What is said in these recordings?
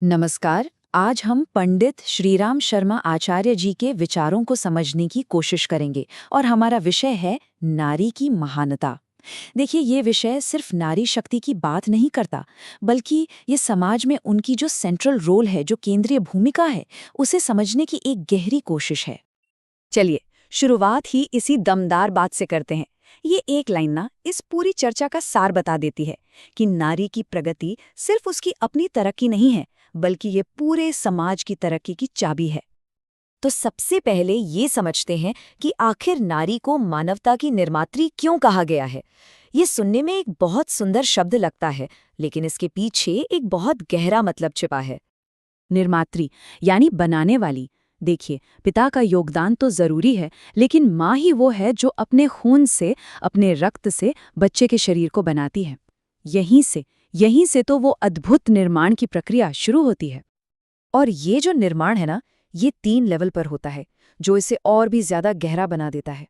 नमस्कार। आज हम पंडित श्रीराम शर्मा आचार्य जी के विचारों को समझने की कोशिश करेंगे और हमारा विषय है नारी की महानता। देखिए, ये विषय सिर्फ नारी शक्ति की बात नहीं करता, बल्कि ये समाज में उनकी जो सेंट्रल रोल है, जो केंद्रीय भूमिका है, उसे समझने की एक गहरी कोशिश है। चलिए, शुरुआत ही इसी दमदार बात से करते हैं। ये एक लाइन ना इस पूरी चर्चा का सार बता देती है कि नारी की प्रगति सिर्फ उसकी अपनी तरक्की नहीं है, बल्कि ये पूरे समाज की तरक्की की चाबी है। तो सबसे पहले ये समझते हैं कि आखिर नारी को मानवता की निर्मात्री क्यों कहा गया है। ये सुनने में एक बहुत सुंदर शब्द लगता है, लेकिन इसके पीछे एक बहुत गहरा मतलब छिपा है। निर्मात्री यानी बनाने वाली। देखिए, पिता का योगदान तो जरूरी है, लेकिन माँ ही वो है जो अपने खून से, अपने रक्त से बच्चे के शरीर को बनाती है। यहीं से तो वो अद्भुत निर्माण की प्रक्रिया शुरू होती है। और ये जो निर्माण है ना, ये 3 लेवल पर होता है, जो इसे और भी ज्यादा गहरा बना देता है।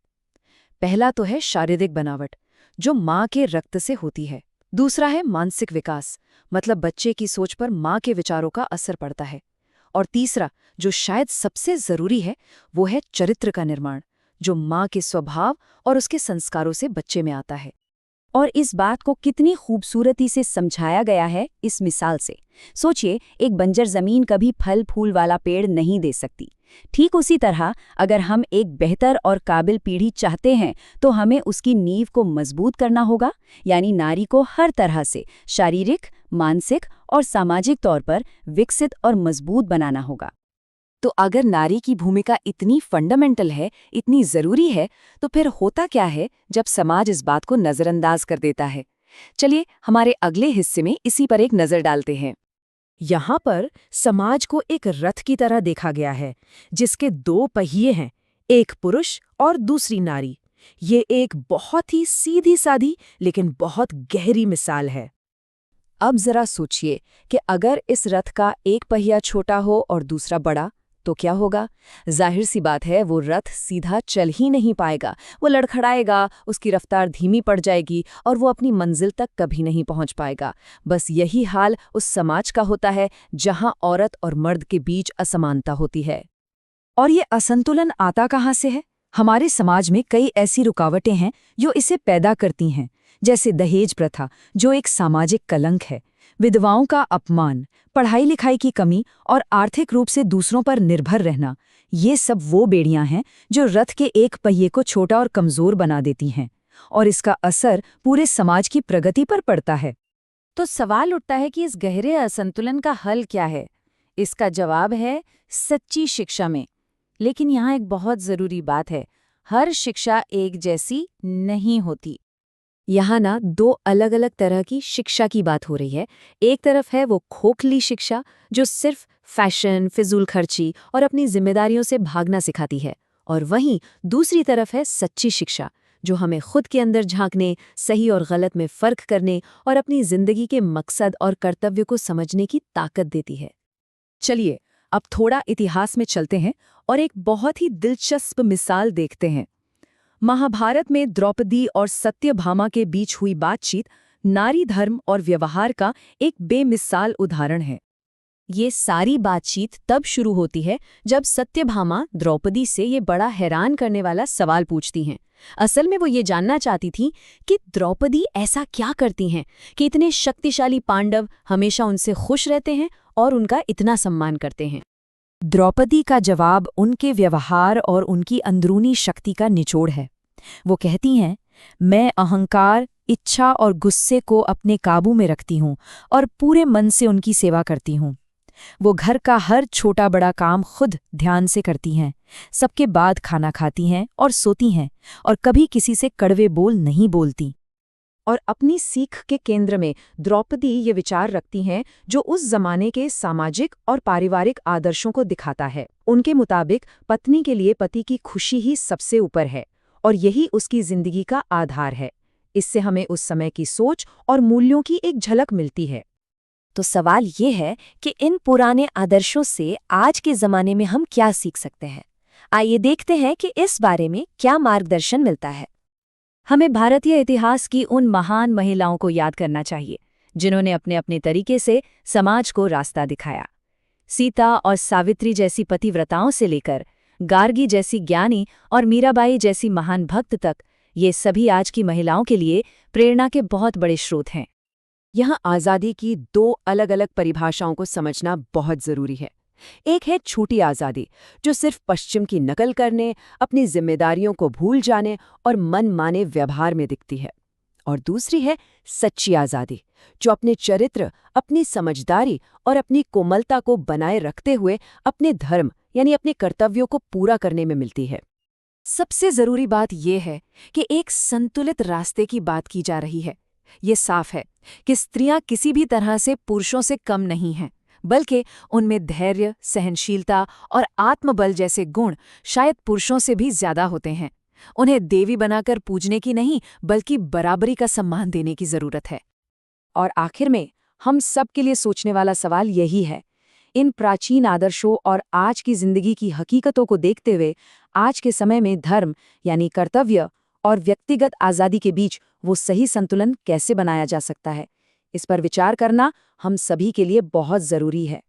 पहला तो है शारीरिक बनावट, जो माँ के रक्त से होती है। दूसरा है मानसिक विकास, मतलब बच्चे की सोच पर माँ के विचारों का असर पड़ता है। और तीसरा, जो शायद सबसे जरूरी है, वो है चरित्र का निर्माण, जो माँ के स्वभाव और उसके संस्कारों से बच्चे में आता है। और इस बात को कितनी खूबसूरती से समझाया गया है इस मिसाल से। सोचिए, एक बंजर जमीन कभी फल फूल वाला पेड़ नहीं दे सकती। ठीक उसी तरह अगर हम एक बेहतर और काबिल पीढ़ी चाहते हैं, तो हमें उसकी नींव को मजबूत करना होगा, यानी नारी को हर तरह से शारीरिक, मानसिक और सामाजिक तौर पर विकसित और मजबूत बनाना होगा। तो अगर नारी की भूमिका इतनी फंडामेंटल है, इतनी जरूरी है, तो फिर होता क्या है जब समाज इस बात को नजरअंदाज कर देता है? चलिए, हमारे अगले हिस्से में इसी पर एक नजर डालते हैं। यहाँ पर समाज को एक रथ की तरह देखा गया है, जिसके 2 पहिए हैं, एक पुरुष और दूसरी नारी। ये एक बहुत ही सीधी सादी लेकिन बहुत गहरी मिसाल है। अब जरा सोचिए कि अगर इस रथ का एक पहिया छोटा हो और दूसरा बड़ा, तो क्या होगा? जाहिर सी बात है, वो रथ सीधा चल ही नहीं पाएगा। वो लड़खड़ाएगा, उसकी रफ्तार धीमी पड़ जाएगी और वो अपनी मंजिल तक कभी नहीं पहुंच पाएगा। बस यही हाल उस समाज का होता है जहां औरत और मर्द के बीच असमानता होती है। और ये असंतुलन आता कहाँ से है? हमारे समाज में कई ऐसी रुकावटें हैं जो इसे पैदा करती हैं, जैसे दहेज प्रथा, जो एक सामाजिक कलंक है, विधवाओं का अपमान, पढ़ाई लिखाई की कमी और आर्थिक रूप से दूसरों पर निर्भर रहना। ये सब वो बेड़ियां हैं जो रथ के एक पहिए को छोटा और कमजोर बना देती हैं, और इसका असर पूरे समाज की प्रगति पर पड़ता है। तो सवाल उठता है कि इस गहरे असंतुलन का हल क्या है? इसका जवाब है सच्ची शिक्षा में। लेकिन यहाँ एक बहुत जरूरी बात है, हर शिक्षा एक जैसी नहीं होती। यहाँ ना 2 अलग-अलग तरह की शिक्षा की बात हो रही है। एक तरफ है वो खोखली शिक्षा, जो सिर्फ फैशन, फिजूल खर्ची और अपनी जिम्मेदारियों से भागना सिखाती है। और वहीं दूसरी तरफ है सच्ची शिक्षा, जो हमें खुद के अंदर झांकने, सही और गलत में फर्क करने और अपनी जिंदगी के मकसद और कर्तव्य को समझने की ताकत देती है। चलिए, अब थोड़ा इतिहास में चलते हैं और एक बहुत ही दिलचस्प मिसाल देखते हैं। महाभारत में द्रौपदी और सत्यभामा के बीच हुई बातचीत नारी धर्म और व्यवहार का एक बेमिसाल उदाहरण है। ये सारी बातचीत तब शुरू होती है जब सत्यभामा द्रौपदी से ये बड़ा हैरान करने वाला सवाल पूछती हैं। असल में वो ये जानना चाहती थी कि द्रौपदी ऐसा क्या करती हैं कि इतने शक्तिशाली पांडव हमेशा उनसे खुश रहते हैं और उनका इतना सम्मान करते हैं। द्रौपदी का जवाब उनके व्यवहार और उनकी अंदरूनी शक्ति का निचोड़ है। वो कहती हैं, मैं अहंकार, इच्छा और गुस्से को अपने काबू में रखती हूँ और पूरे मन से उनकी सेवा करती हूँ। वो घर का हर छोटा बड़ा काम खुद ध्यान से करती हैं, सबके बाद खाना खाती हैं और सोती हैं, और कभी किसी से कड़वे बोल नहीं बोलती। और अपनी सीख के केंद्र में द्रौपदी ये विचार रखती हैं जो उस जमाने के सामाजिक और पारिवारिक आदर्शों को दिखाता है। उनके मुताबिक पत्नी के लिए पति की खुशी ही सबसे ऊपर है और यही उसकी जिंदगी का आधार है। इससे हमें उस समय की सोच और मूल्यों की एक झलक मिलती है। तो सवाल ये है कि इन पुराने आदर्शों से आज के जमाने में हम क्या सीख सकते हैं। आइए देखते हैं कि इस बारे में क्या मार्गदर्शन मिलता है। हमें भारतीय इतिहास की उन महान महिलाओं को याद करना चाहिए जिन्होंने अपने अपने तरीके से समाज को रास्ता दिखाया। सीता और सावित्री जैसी पतिव्रताओं से लेकर गार्गी जैसी ज्ञानी और मीराबाई जैसी महान भक्त तक, ये सभी आज की महिलाओं के लिए प्रेरणा के बहुत बड़े स्रोत हैं। यहाँ आज़ादी की दो अलग-अलग परिभाषाओं को समझना बहुत ज़रूरी है। एक है छोटी आज़ादी, जो सिर्फ पश्चिम की नकल करने, अपनी जिम्मेदारियों को भूल जाने और मनमाने व्यवहार में दिखती है। और दूसरी है सच्ची आज़ादी, जो अपने चरित्र, अपनी समझदारी और अपनी कोमलता को बनाए रखते हुए अपने धर्म यानी अपने कर्तव्यों को पूरा करने में मिलती है। सबसे जरूरी बात यह है कि एक संतुलित रास्ते की बात की जा रही है। ये साफ है कि स्त्रियां किसी भी तरह से पुरुषों से कम नहीं हैं, बल्कि उनमें धैर्य, सहनशीलता और आत्मबल जैसे गुण शायद पुरुषों से भी ज्यादा होते हैं। उन्हें देवी बनाकर पूजने की नहीं, बल्कि बराबरी का सम्मान देने की जरूरत है। और आखिर में हम सब के लिए सोचने वाला सवाल यही है, इन प्राचीन आदर्शों और आज की जिंदगी की हकीकतों को देखते हुए आज के समय में धर्म यानी कर्तव्य और व्यक्तिगत आज़ादी के बीच वो सही संतुलन कैसे बनाया जा सकता है, इस पर विचार करना हम सभी के लिए बहुत ज़रूरी है।